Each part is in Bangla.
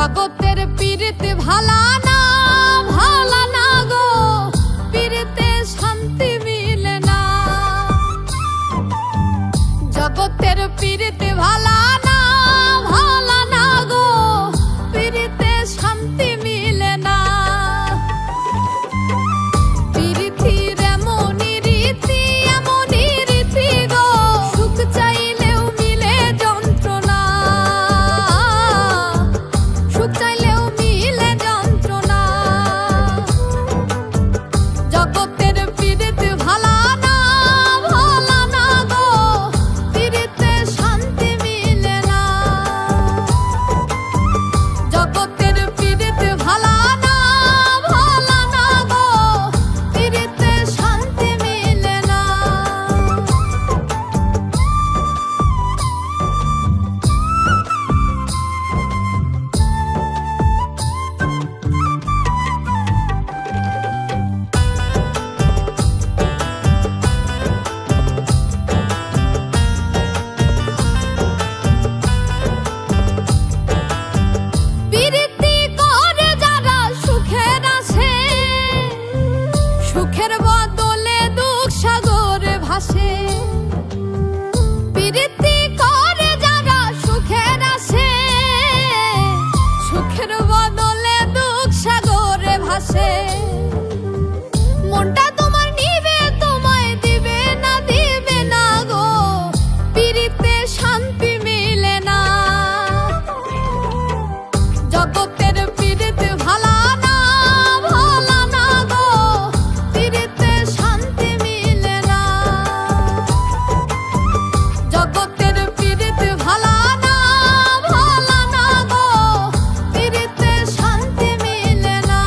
জগতের পীড়িতে ভালা না, ভালা না গো, পীড়িতে শান্তি মিলে না। জগতের পীড়িতে ভালা না, ভালা না গো, পীড়িতে শান্তি মিলে না। পীড়িতির এমনই রীতি, এমনই রীতি গো, সুখ চাইলেও মিলে যন্ত্রণা, সুখ চাইলেও মিলে যন্ত্রণা। জগতের পীড়িতে ভালা না, ভালা না গো, পীড়িতে শান্তি মিলে না। জগতের পীড়িতে ভালা না, ভালা না গো, পীড়িতে শান্তি মিলে না। পীড়িতি করে যারা সুখের আসে, সুখের বদলে দুঃখ সাগরে ভাসে। পীড়িতি করে যারা সুখের আসে, সুখের বদলে দুঃখ সাগরে ভাসে। মনটা তোমার নিবে, তোমায় দিবে না, দিবে না গো, পীড়িতে শান্তি মিলে না। জগতের পীড়িতে ভালা না, ভালা না গো, পীড়িতে শান্তি মিলে না। জগতের পীড়িতে ভালা না, ভালা না গো, পীড়িতে শান্তি মিলে না।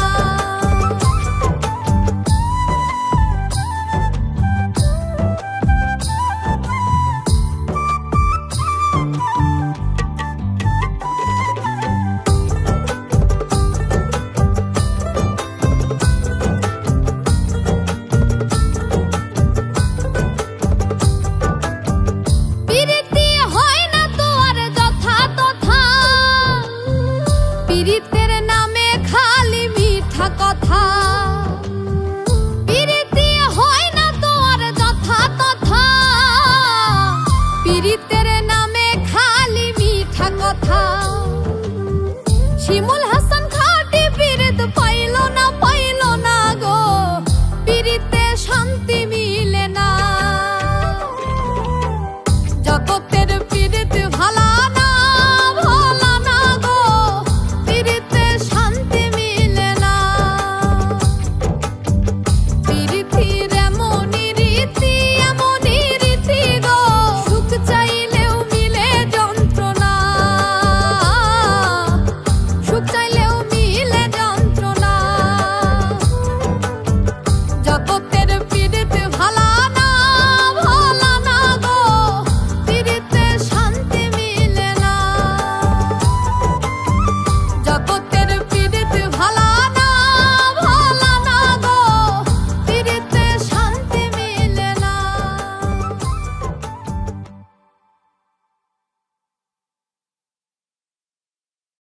পীড়িতি হয় না তো আর যথা তথা, পীড়িতের নামে খালি মিঠা কথা। পীড়িতি হয় না তো আর যথা তথা, পীড়িতের নামে খালি মিঠা কথা। শিমুল